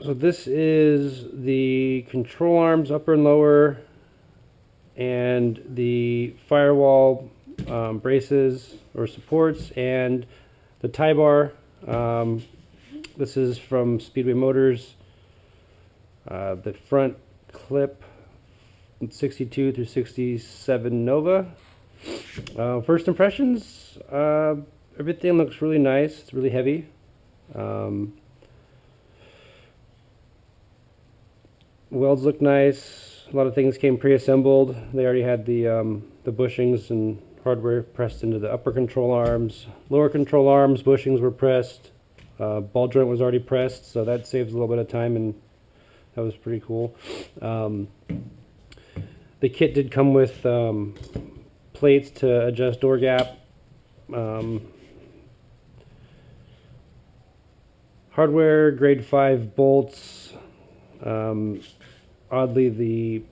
So this is the control arms, upper and lower, and the firewall braces or supports, and the tie bar. This is from Speedway Motors. The front clip, 62 through 67 Nova. First impressions, everything looks really nice. It's really heavy. Welds look nice. A lot of things came pre-assembled. They already had the bushings and hardware pressed into the upper control arms. Lower control arms, bushings were pressed. Ball joint was already pressed, so that saves a little bit of time, and that was pretty cool. The kit did come with plates to adjust door gap. Hardware, grade 5 bolts. Oddly, the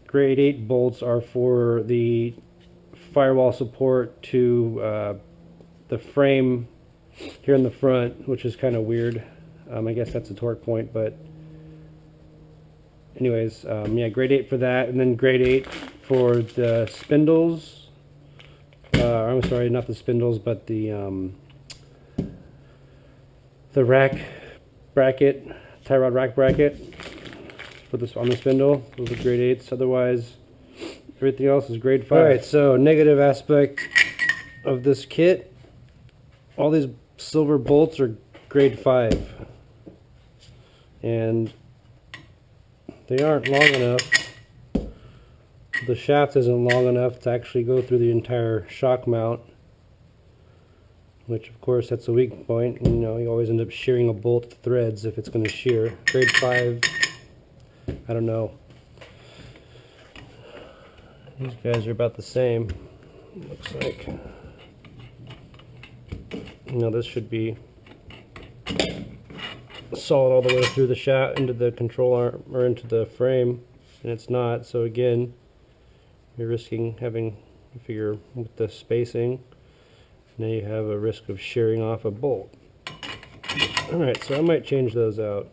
grade 8 bolts are for the firewall support to the frame here in the front, which is kind of weird. I guess that's a torque point, but anyways, yeah, grade 8 for that, and then grade 8 for the spindles. I'm sorry, not the spindles, but the rack bracket, tie rod rack bracket for this on the spindle. Those are grade 8s. Otherwise, everything else is grade 5. All right, so negative aspect of this kit: all these silver bolts are grade 5, and they aren't long enough. The shaft isn't long enough to actually go through the entire shock mount, which of course that's a weak point. You know, you always end up shearing a bolt to threads if it's going to shear. Grade 5, I don't know. These guys are about the same, looks like. You know, this should be solid all the way through the shaft into the control arm or into the frame, and it's not. So again, you're risking having to figure with the spacing. Now you have a risk of shearing off a bolt. Alright, so I might change those out.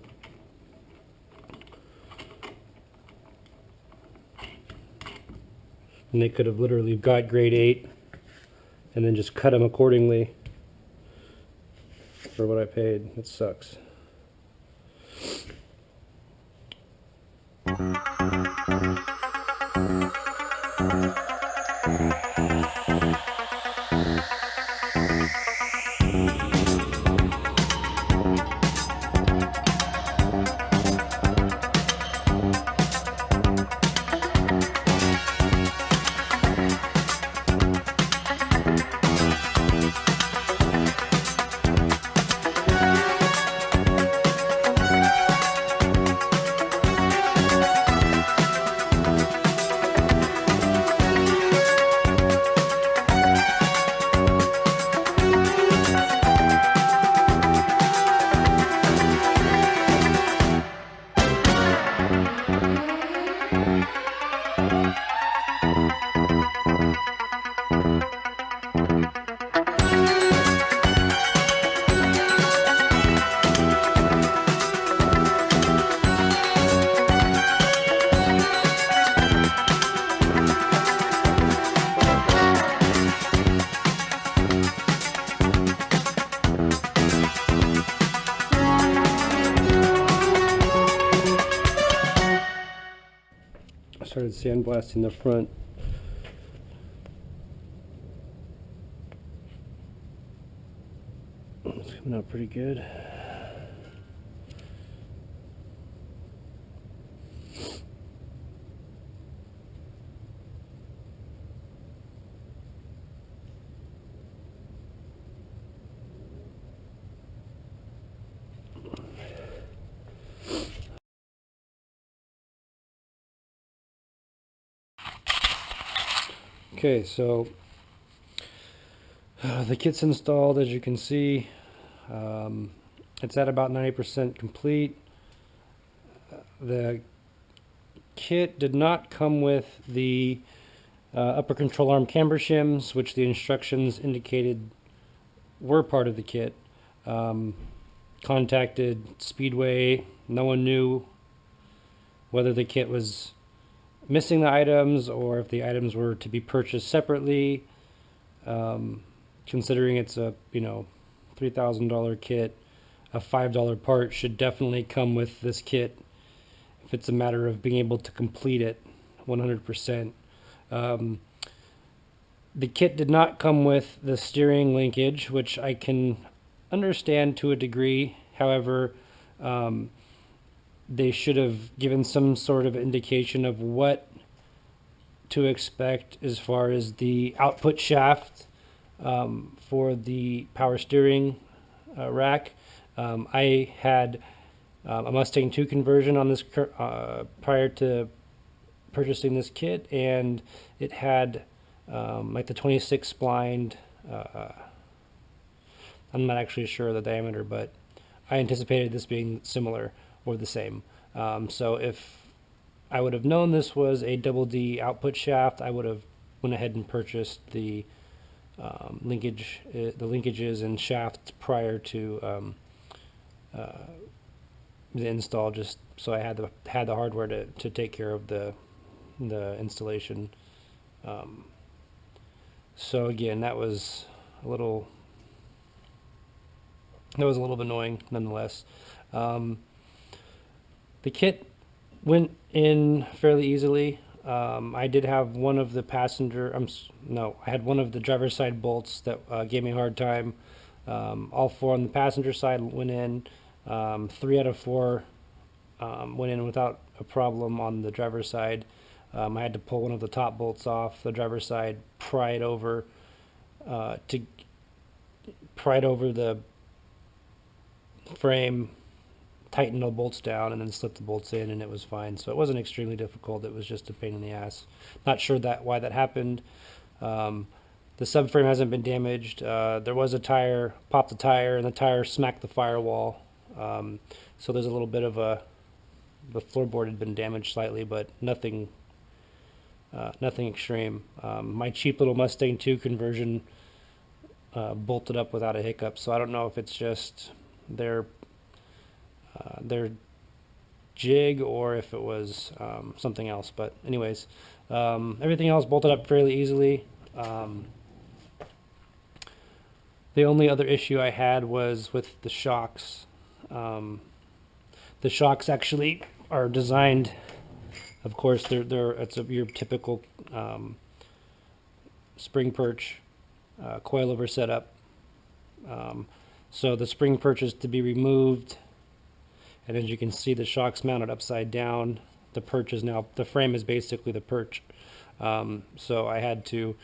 And they could have literally got grade 8 and then just cut them accordingly for what I paid. It sucks. I started sandblasting the front. It's coming out pretty good. Okay, so the kit's installed, as you can see. It's at about 90% complete. The kit did not come with the upper control arm camber shims, which the instructions indicated were part of the kit. Contacted Speedway No one knew whether the kit was missing the items or if the items were to be purchased separately. Considering it's a, $3,000 kit, a $5 part should definitely come with this kit if it's a matter of being able to complete it 100%. The kit did not come with the steering linkage, which I can understand to a degree. However, they should have given some sort of indication of what to expect as far as the output shaft for the power steering rack. I had a Mustang 2 conversion on this prior to purchasing this kit, and it had like the 26 splined. I'm not actually sure of the diameter, but I anticipated this being similar or the same. So if I would have known this was a double D output shaft, I would have went ahead and purchased the linkages and shafts prior to the install, just so I had the hardware to take care of the installation. So again, that was a little bit annoying nonetheless. The kit went in fairly easily. I did have one of the I had one of the driver's side bolts that gave me a hard time. All four on the passenger side went in. 3 out of 4 went in without a problem on the driver's side. I had to pull one of the top bolts off the driver's side, pry it over the frame, tighten the bolts down, and then slip the bolts in, and it was fine. So it wasn't extremely difficult. It was just a pain in the ass. Not sure why that happened. The subframe hasn't been damaged. There was a tire, popped the tire, and the tire smacked the firewall. So there's a little bit of the floorboard had been damaged slightly, but nothing extreme. My cheap little Mustang 2 conversion bolted up without a hiccup, so I don't know if it's just their jig or if it was something else. But anyways, everything else bolted up fairly easily. The only other issue I had was with the shocks. The shocks actually are designed, of course, it's your typical spring perch coilover setup. So the spring perch is to be removed, and as you can see, the shock's mounted upside down. The frame is basically the perch. So I had to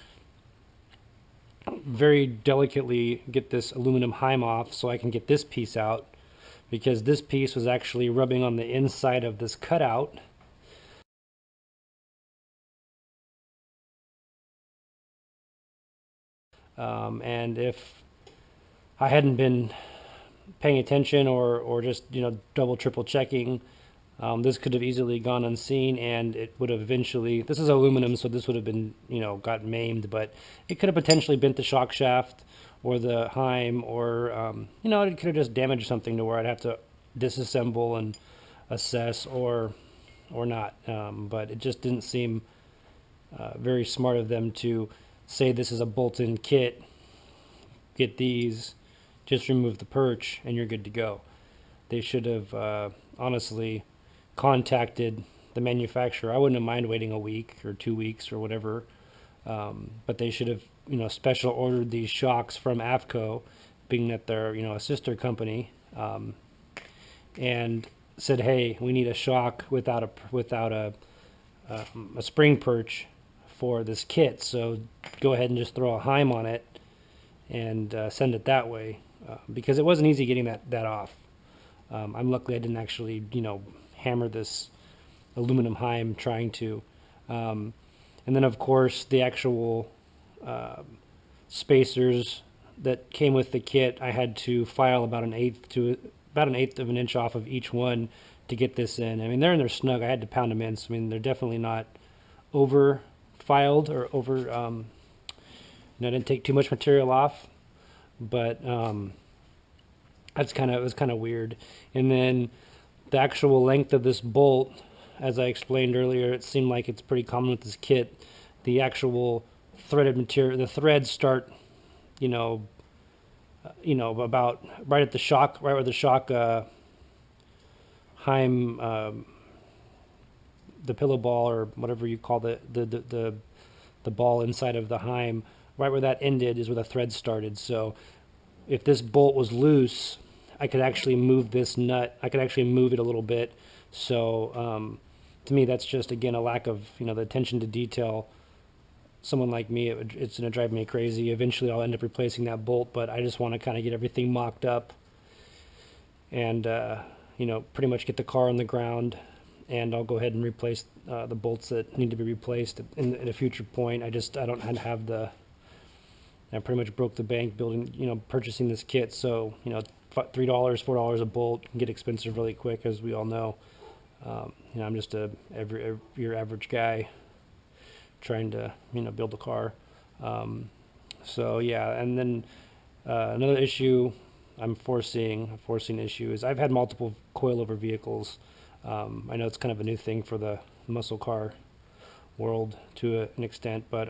very delicately get this aluminum heim off so I can get this piece out, because this piece was actually rubbing on the inside of this cutout. And if I hadn't been paying attention or just double triple checking, this could have easily gone unseen, and it would have eventually, this is aluminum, so this would have been got maimed, but it could have potentially bent the shock shaft or the heim, or it could have just damaged something to where I'd have to disassemble and assess or not. But it just didn't seem very smart of them to say this is a bolt-in kit, get these, just remove the perch, and you're good to go. They should have honestly contacted the manufacturer. I wouldn't have mind waiting a week or 2 weeks or whatever, but they should have special ordered these shocks from AFCO, being that they're a sister company, and said, hey, we need a shock without a spring perch for this kit, so go ahead and just throw a heim on it and send it that way, because it wasn't easy getting that off. I'm lucky I didn't actually hammer this aluminum heim trying to. And then of course the actual spacers that came with the kit, I had to file about an eighth of an inch off of each one to get this in. I mean, they're in there snug. I had to pound them in. So I mean, they're definitely not over filed or over. I didn't take too much material off, but it was kind of weird. And then the actual length of this bolt, as I explained earlier, it seemed like it's pretty common with this kit. The actual threaded material, the threads start, about right at the shock, right where the shock Heim, the pillow ball or whatever you call the ball inside of the Heim, right where that ended is where the thread started. So if this bolt was loose, I could actually move this nut. I could actually move it a little bit. So to me, that's just, again, a lack of, the attention to detail. Someone like me, it's going to drive me crazy. Eventually, I'll end up replacing that bolt, but I just want to kind of get everything mocked up and, pretty much get the car on the ground. And I'll go ahead and replace the bolts that need to be replaced in a future point. I don't have the... I pretty much broke the bank purchasing this kit. So, $3, $4 a bolt can get expensive really quick, as we all know. I'm just your average guy trying to, build a car. So yeah, and then another issue I'm foreseeing issue is I've had multiple coilover vehicles. I know it's kind of a new thing for the muscle car world to an extent, but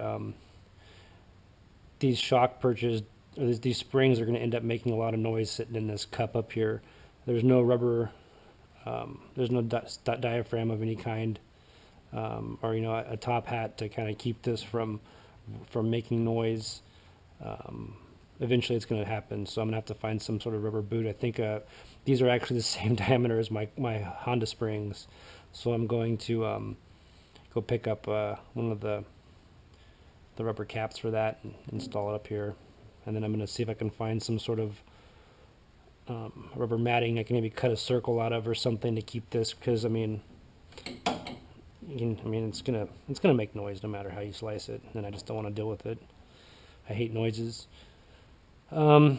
these shock perches, or these springs, are going to end up making a lot of noise sitting in this cup up here. There's no rubber, there's no diaphragm of any kind, or a top hat to kind of keep this from making noise. Eventually it's going to happen, so I'm going to have to find some sort of rubber boot. I think these are actually the same diameter as my Honda springs, so I'm going to go pick up one of the rubber caps for that and install it up here, and then I'm going to see if I can find some sort of rubber matting I can maybe cut a circle out of or something to keep this, because it's gonna make noise no matter how you slice it, and I just don't want to deal with it. I hate noises. I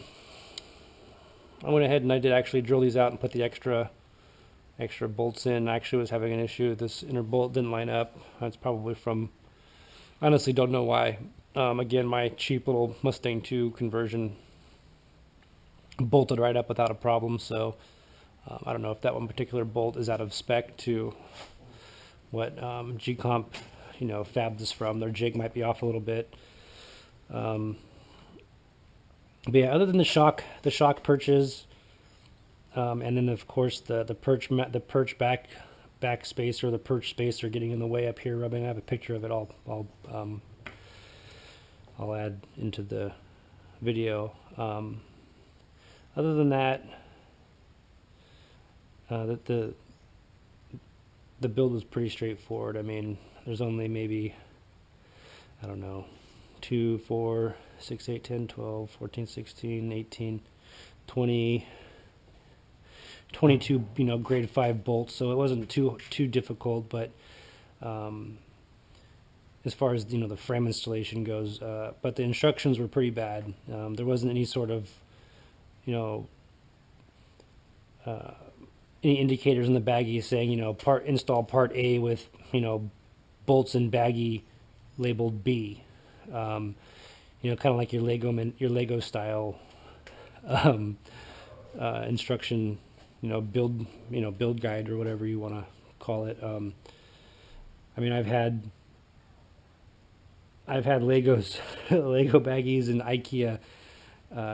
went ahead and I did actually drill these out and put the extra bolts in. I actually was having an issue. This inner bolt didn't line up. That's probably from, honestly don't know why. Again, my cheap little Mustang 2 conversion bolted right up without a problem, so I don't know if that one particular bolt is out of spec to what G-Comp fabbed this from. Their jig might be off a little bit. But yeah, other than the shock perches, and then of course the perch back spacer, the perch spacer getting in the way up here, rubbing. I have a picture of it. I'll add into the video. Other than that, the build was pretty straightforward. I mean, there's only maybe, I don't know, 2, 4, 6, 8, 10, 12, 14, 16, 18, 20, 22, grade 5 bolts. So it wasn't too difficult, but as far as, the frame installation goes, but the instructions were pretty bad. There wasn't any sort of, any indicators in the baggie saying, install part A with, bolts and baggie labeled B. Kind of like your Lego style instruction, build guide or whatever you want to call it. I mean, I've had Legos, Lego baggies and IKEA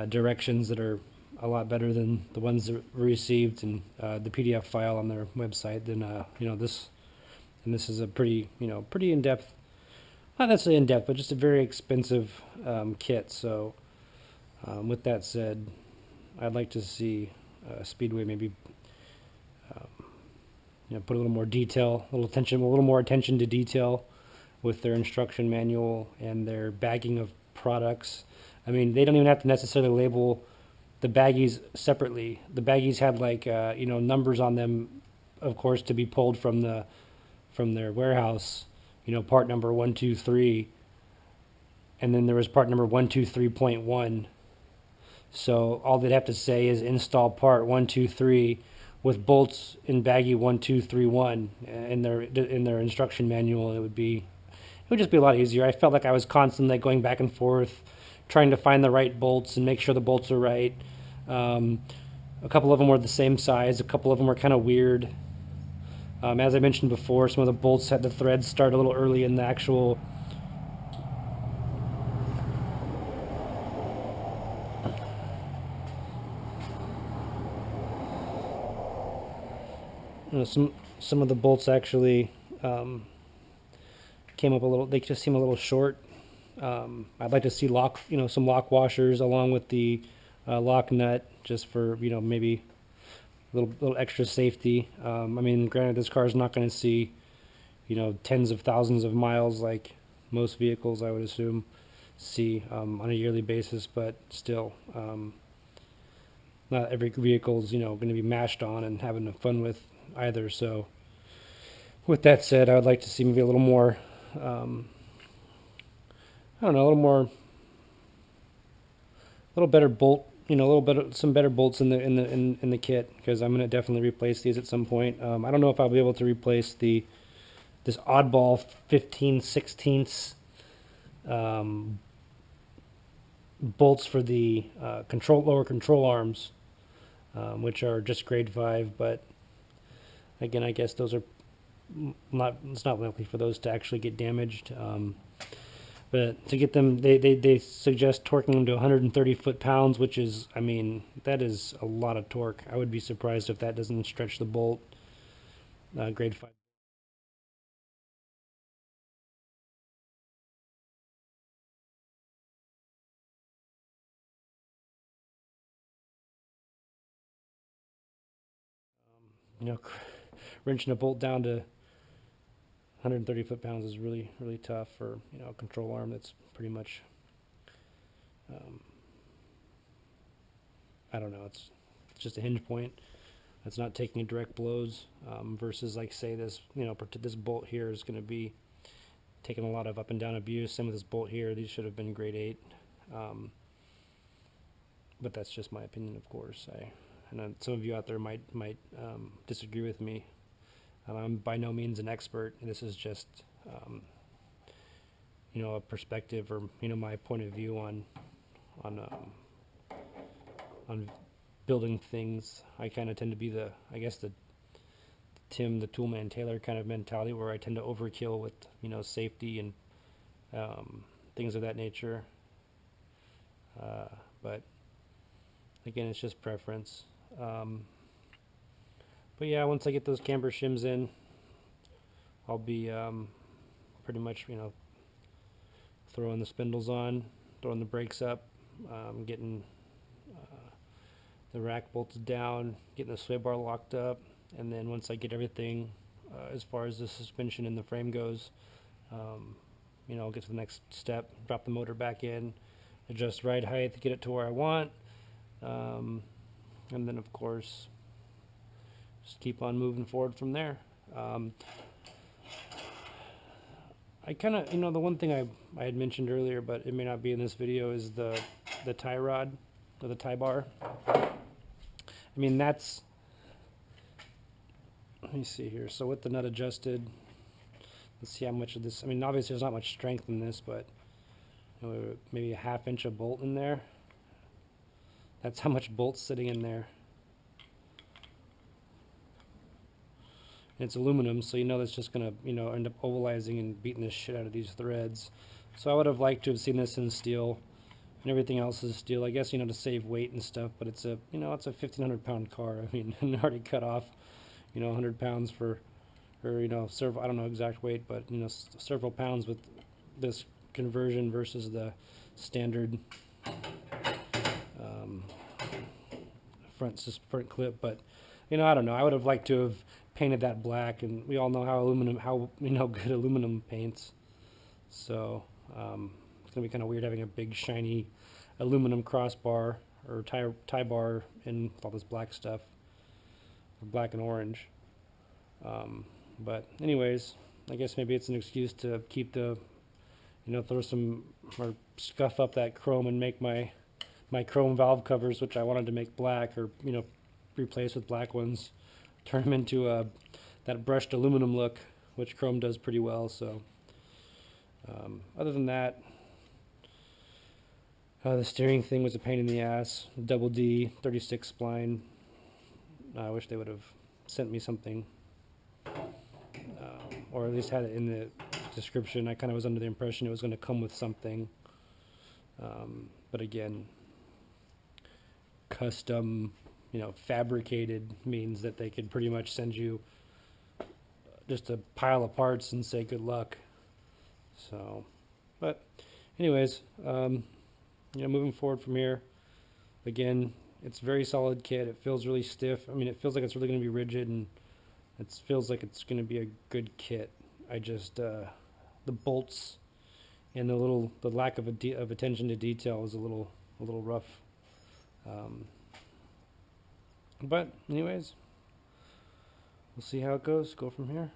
directions that are a lot better than the ones that were received in the PDF file on their website. Then this is a pretty in-depth, not necessarily in-depth, but just a very expensive kit. So with that said, I'd like to see Speedway maybe put a little more detail, a little more attention to detail with their instruction manual and their bagging of products. I mean, they don't even have to necessarily label the baggies separately. The baggies had like numbers on them, of course, to be pulled from their warehouse. Part number 123, and then there was part number 123.1. So all they'd have to say is install part 123 with bolts in baggie 1231 in their instruction manual. It would just be a lot easier. I felt like I was constantly going back and forth trying to find the right bolts and make sure the bolts are right. A couple of them were the same size. A couple of them were kind of weird. As I mentioned before, some of the bolts had the threads start a little early in the actual some of the bolts actually came up a little. They just seem a little short. I'd like to see some lock washers along with the lock nut, just for maybe a little extra safety. I mean, granted, this car is not going to see tens of thousands of miles like most vehicles, I would assume, see on a yearly basis, but still, not every vehicle is going to be mashed on and having fun with either. So, with that said, I would like to see maybe a little more. I don't know, a little better bolt, some better bolts in the kit, because I'm going to definitely replace these at some point. I don't know if I'll be able to replace this oddball 15/16 bolts for the lower control arms, which are just grade 5, but again, I guess those are it's not likely for those to actually get damaged. But to get them, they suggest torquing them to 130 foot-pounds, which is, I mean, that is a lot of torque. I would be surprised if that doesn't stretch the bolt. Grade 5. You know, wrenching a bolt down to 130 foot-pounds is really, really tough for, a control arm that's pretty much, I don't know, it's just a hinge point. It's not taking direct blows, versus, like, say, this bolt here is going to be taking a lot of up and down abuse. Same with this bolt here. These should have been grade 8. But that's just my opinion, of course. And some of you out there might disagree with me. I'm by no means an expert. This is just, a perspective, or my point of view on building things. I kind of tend to be the Tim the Toolman Taylor kind of mentality, where I tend to overkill with safety and things of that nature. But again, it's just preference. But yeah, once I get those camber shims in, I'll be pretty much throwing the spindles on, throwing the brakes up, getting the rack bolted down, getting the sway bar locked up, and then once I get everything as far as the suspension and the frame goes, I'll get to the next step, drop the motor back in, adjust ride height, get it to where I want, and then of course just keep on moving forward from there. I kind of, the one thing I had mentioned earlier, but it may not be in this video, is the tie rod, or the tie bar. I mean, let me see here. So with the nut adjusted, let's see how much of this, I mean, obviously there's not much strength in this, but maybe a 1/2 inch of bolt in there. That's how much bolt's sitting in there. And it's aluminum, so that's just going to, end up ovalizing and beating the shit out of these threads. So I would have liked to have seen this in steel, and everything else is steel, I guess, to save weight and stuff, but it's a, it's a 1,500 pound car. I mean, and already cut off, 100 pounds or several, I don't know exact weight, but, several pounds with this conversion versus the standard front clip. But, I don't know, I would have liked to have painted that black, and we all know how good aluminum paints. So it's gonna be kind of weird having a big shiny aluminum crossbar or tie bar in all this black stuff, black and orange. But anyways, I guess maybe it's an excuse to keep the, throw some, or scuff up that chrome and make my chrome valve covers, which I wanted to make black, or replace with black ones, turn them into that brushed aluminum look, which chrome does pretty well. So other than that, the steering thing was a pain in the ass. Double D 36 spline I wish they would have sent me something, or at least had it in the description. I kind of was under the impression it was going to come with something, but again, custom, fabricated means that they could pretty much send you just a pile of parts and say good luck. So, but anyways, moving forward from here, again, it's a very solid kit. It feels really stiff. I mean, it feels like it's really going to be rigid, and it feels like it's going to be a good kit. I just the bolts and the lack of attention to detail is a little rough. But anyways, we'll see how it goes. Go from here.